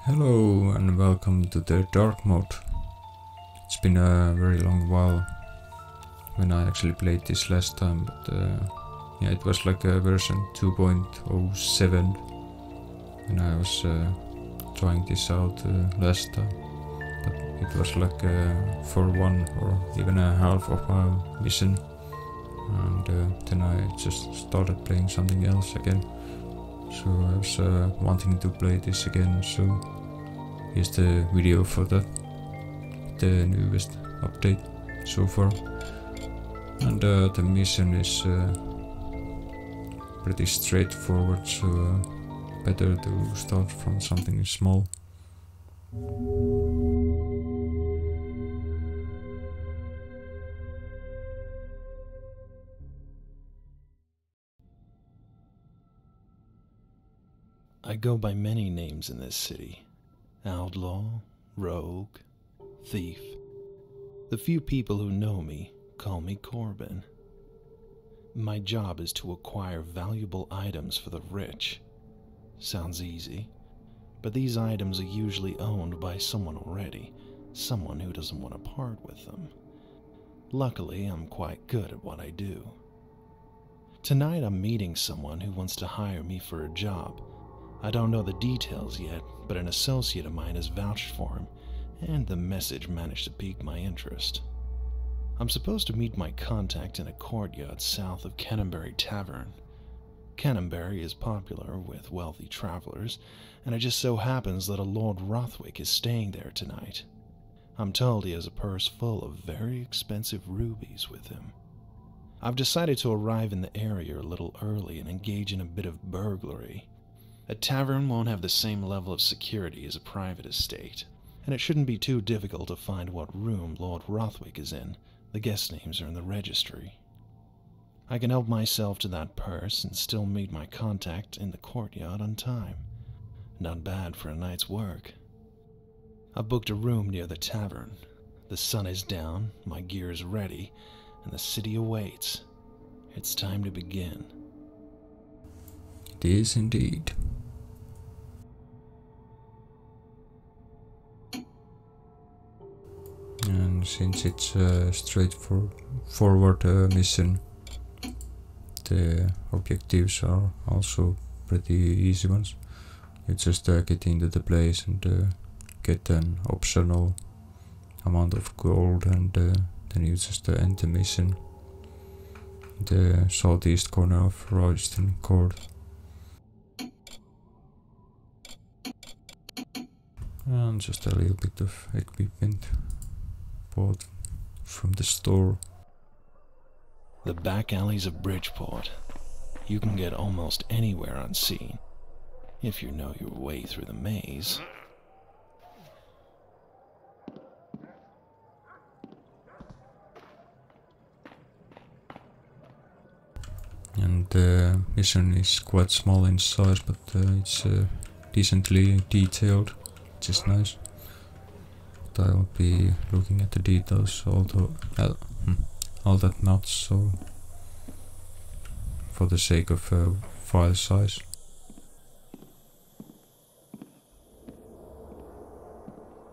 Hello and welcome to the dark mode. It's been a very long while when I actually played this last time, but yeah, it was like a version 2.07 when I was trying this out last time. But it was like for one or even a half of a mission, and then I just started playing something else again. So I was wanting to play this again, so here's the video for that, the newest update so far. And the mission is pretty straightforward, so better to start from something small. I go by many names in this city. Outlaw, rogue, thief. The few people who know me call me Corbin. My job is to acquire valuable items for the rich. Sounds easy, but these items are usually owned by someone already, someone who doesn't want to part with them. Luckily, I'm quite good at what I do. Tonight I'm meeting someone who wants to hire me for a job. I don't know the details yet, but an associate of mine has vouched for him, and the message managed to pique my interest. I'm supposed to meet my contact in a courtyard south of Canterbury Tavern. Canterbury is popular with wealthy travelers, and it just so happens that a Lord Rothwick is staying there tonight. I'm told he has a purse full of very expensive rubies with him. I've decided to arrive in the area a little early and engage in a bit of burglary. A tavern won't have the same level of security as a private estate, and it shouldn't be too difficult to find what room Lord Rothwick is in. The guest names are in the registry. I can help myself to that purse and still meet my contact in the courtyard on time. Not bad for a night's work. I've booked a room near the tavern. The sun is down, my gear is ready, and the city awaits. It's time to begin. It is indeed. And since it's a straightforward mission, the objectives are also pretty easy ones. You just get into the place and get an optional amount of gold, and then you just end the mission. The southeast corner of Royston Court. And just a little bit of equipment bought from the store. The back alleys of Bridgeport. You can get almost anywhere unseen, if you know your way through the maze. And the mission is quite small in size, but it's decently detailed, which is nice. But I will be looking at the details, although all that not so, for the sake of file size.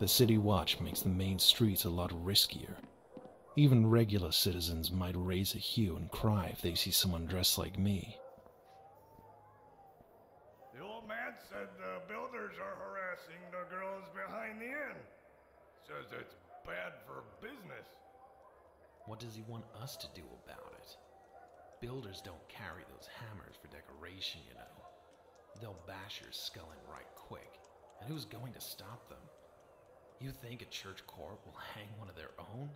The city watch makes the main streets a lot riskier. Even regular citizens might raise a hue and cry if they see someone dressed like me. The old man said the builders are harassing the girls behind the inn. Says it's bad for business. What does he want us to do about it? Builders don't carry those hammers for decoration, you know. They'll bash your skull in right quick, and who's going to stop them? You think a church court will hang one of their own?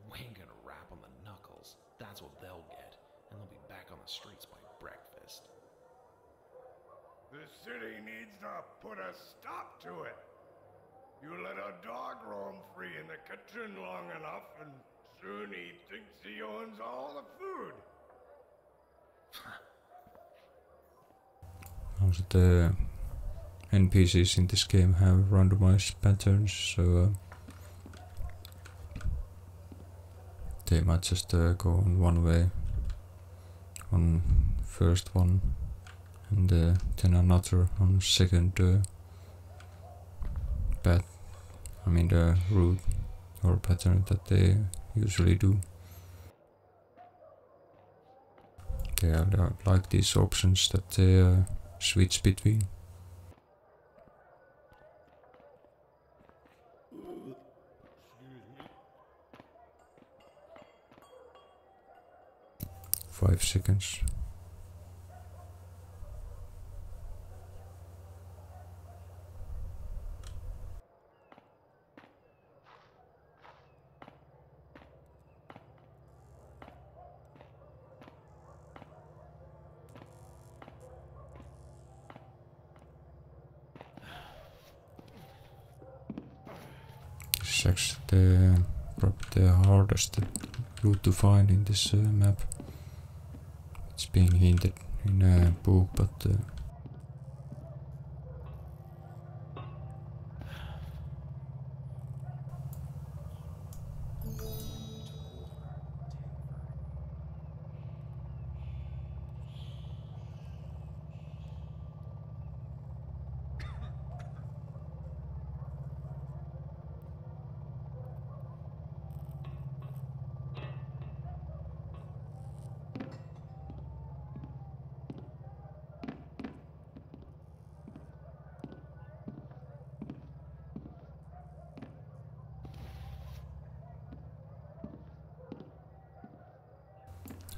We ain't gonna rap on the knuckles. That's what they'll get, and they'll be back on the streets by breakfast. The city needs to put a stop to it. You let a dog roam free in the kitchen long enough, and soon he thinks he owns all the food. Also, the NPCs in this game have randomized patterns, so they might just go in one way on first one, and then another on second the route or pattern that they usually do. They are like these options that they switch between. Five seconds. This is actually probably the hardest route to find in this map. It's being hinted in a book, but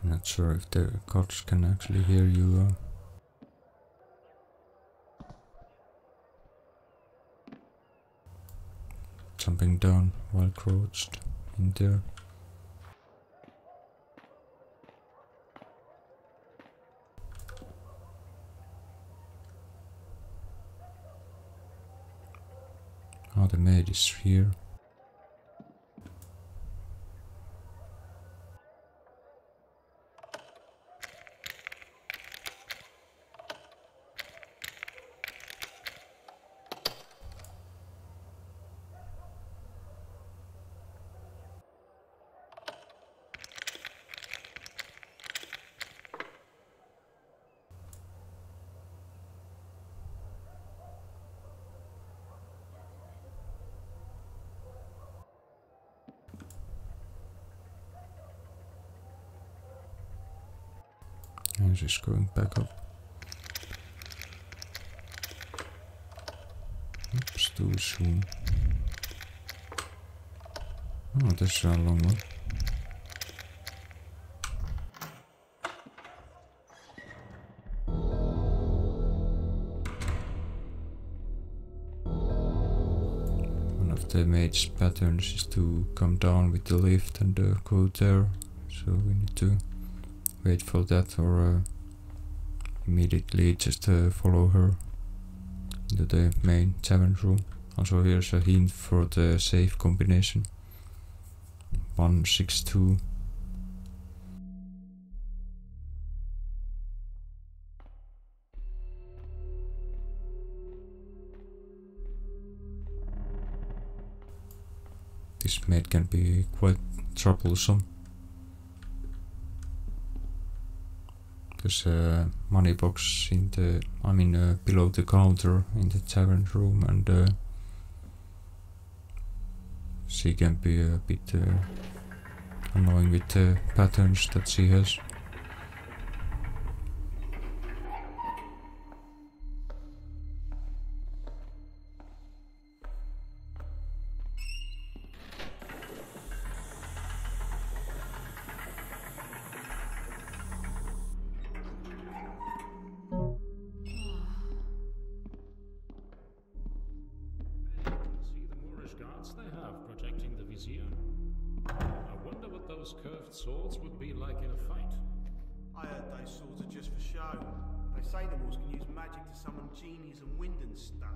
I'm not sure if the gods can actually hear you. Jumping down while crouched in there. Oh, the maid is here. And she's going back up. Oops, too soon. Oh, that's a long one. One of the maid's patterns is to come down with the lift and go there, so we need to wait for that or immediately just follow her into the main tavern room. Also here's a hint for the safe combination. 162. This maid can be quite troublesome. There's a money box in the, below the counter in the tavern room, and she can be a bit annoying with the patterns that she has. Curved swords would be like in a fight. I heard those swords are just for show. They say the Moors can use magic to summon genies and wind and stuff.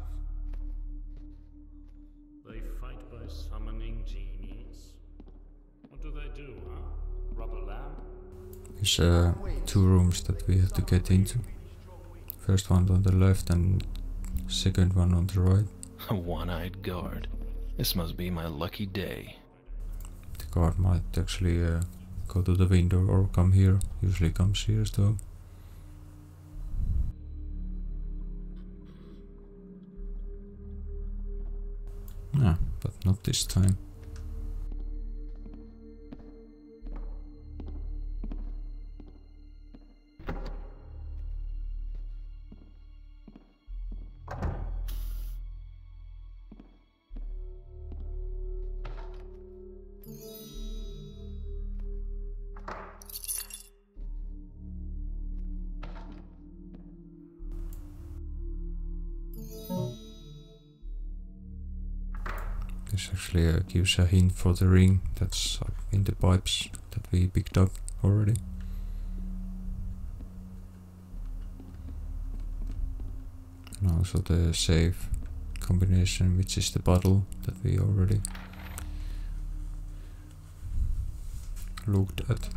They fight by summoning genies. What do they do, huh? Rob a lamb? There's 2 rooms that we have to get into. First one on the left and second one on the right. A one-eyed guard. This must be my lucky day. The guard might actually go to the window or come here. Usually comes here though. Ah, but not this time. This actually gives a hint for the ring that's in the pipes that we picked up already. And also the save combination, which is the bottle that we already looked at.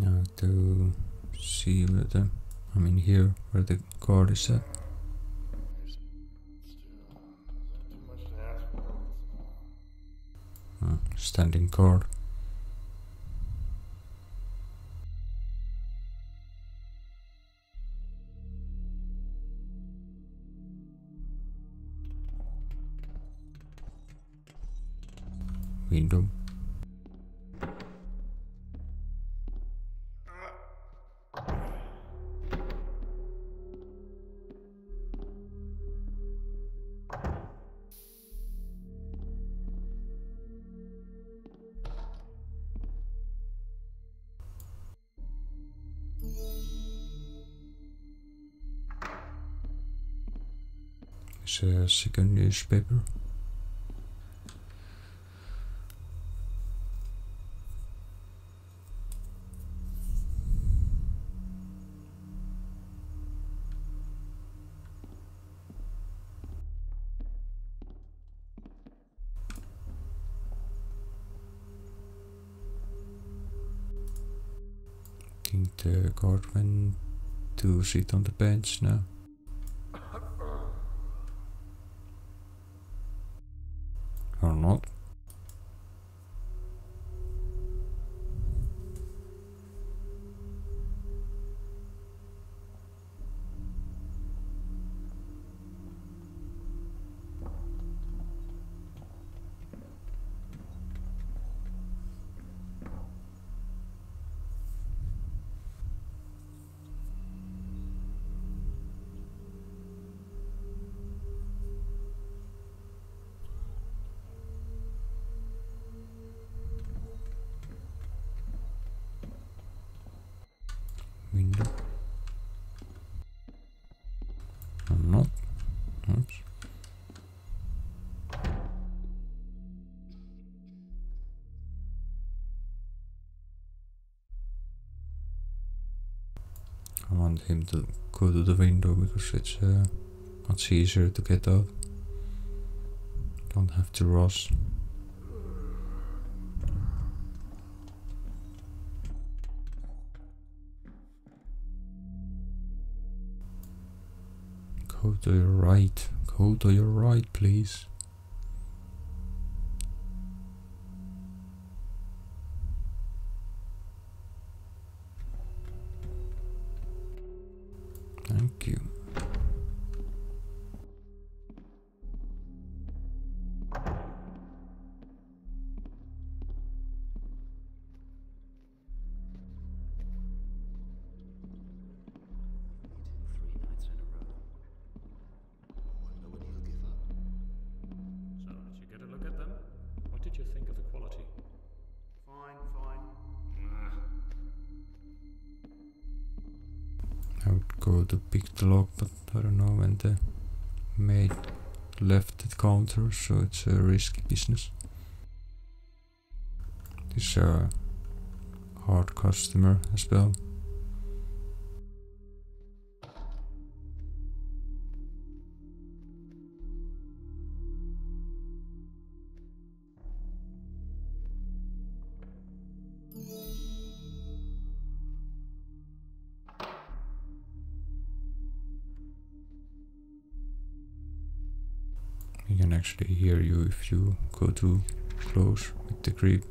Now to see where the, I mean here, where the card is at. Standing card. Window. It's a second newspaper. I think the guard went to sit on the bench now. Or not. Window. Or not. Oops. I want him to go to the window because it's much easier to get out. Don't have to rush. Go to your right. Go to your right, please. Thank you. So, did you get a look at them? What did you think of the quality? Fine, fine. Ah, I would go to pick the lock, but I don't know when the maid left the counter, so it's a risky business. This hard customer as well. He can actually hear you if you go too close with the creep.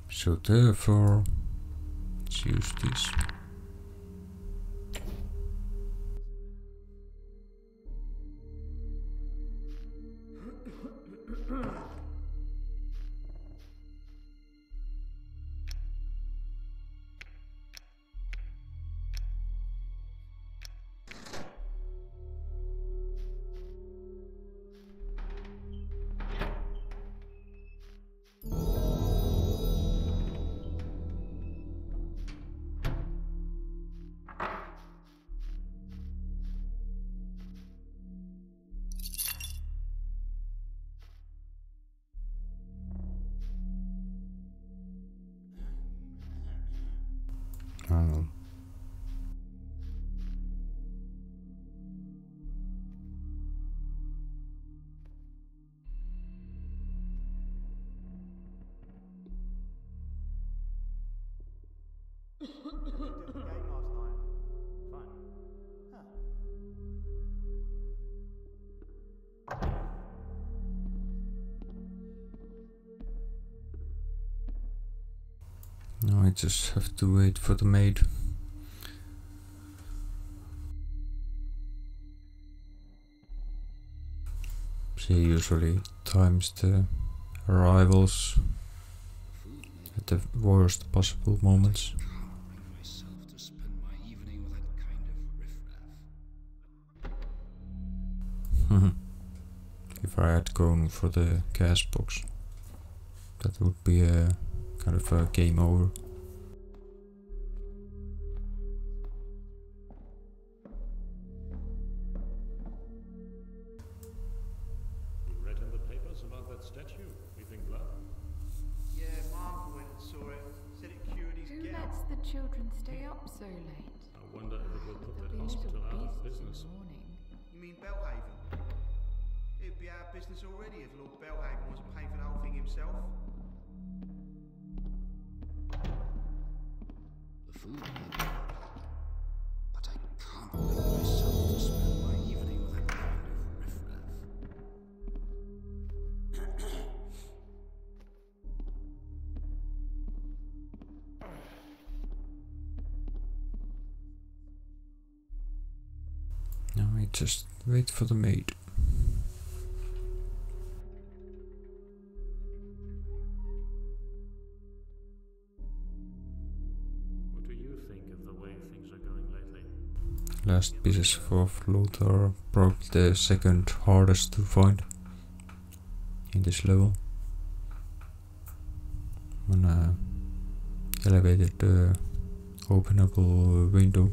So therefore, let's use this. Oh. Did the game last night? Fine. Huh. Now I just have to wait for the maid. She usually times the arrivals at the worst possible moments. If I had gone for the gas box, that would be a kind of a game over. You read in the papers about that statue, Weeping Blood? Yeah, my uncle went and saw it. Said it cured his Who gout. lets the children stay up so late? I wonder if it will put that There'll be hospital little out of beasts business. in the morning. You mean Belhaven? It'd be out of business already if Lord Belhaven wasn't paying for the whole thing himself. The food may be good, but I can't bring myself to spend my evening with that kind of riffraff. Now I just wait for the maid. What do you think of the way things are going lately? Last pieces of loot are probably the second hardest to find in this level. When I elevated the openable window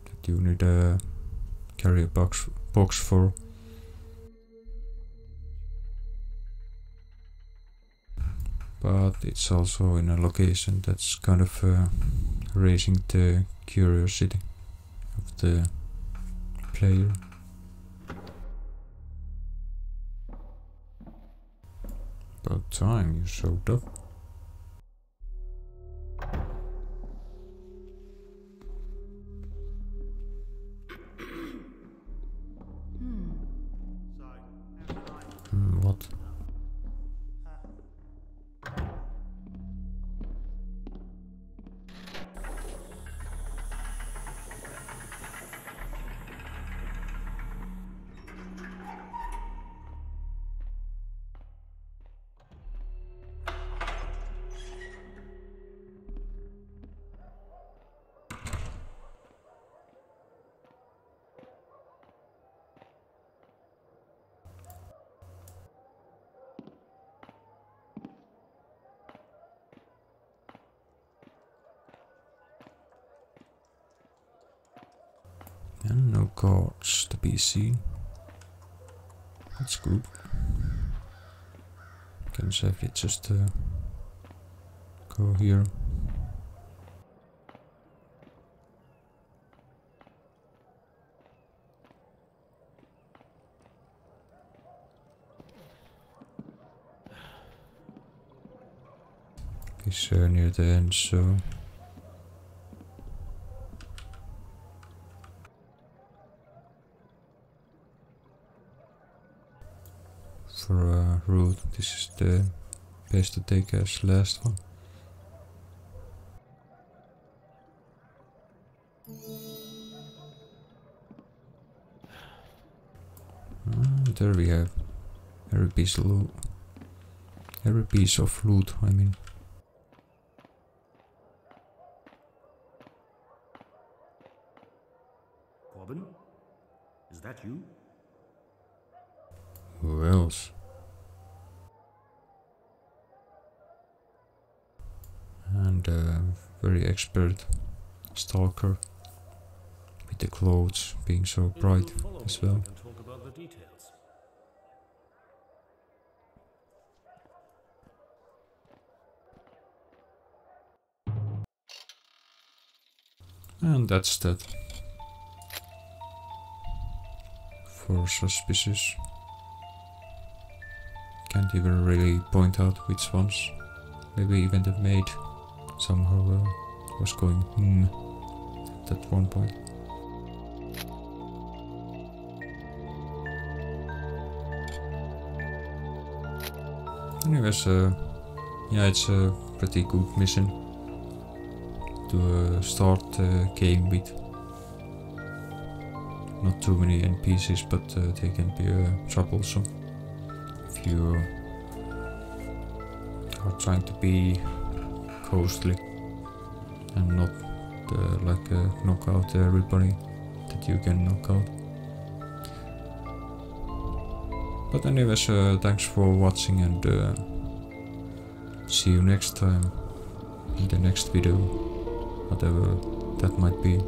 that you need to carry a box for. But it's also in a location that's kind of raising the curiosity of the player. About time you showed up. So, how's your night? What? And no guards to be seen. That's good. Can safely just go here. is near the end, so for a route this is the best to take as last one. There we have every piece of loot. I mean. Corbin? Is that you? Who else? And a very expert stalker with the clothes being so bright as well. Talk about the details. And that's that. For suspicious. Can't even really point out which ones. Maybe even the maid somehow was going at one point. Anyways, yeah, it's a pretty good mission to start the game with. Not too many NPCs, but they can be troublesome if you are trying to be costly and not like knock out everybody that you can knock out. But anyways, thanks for watching, and see you next time in the next video, whatever that might be.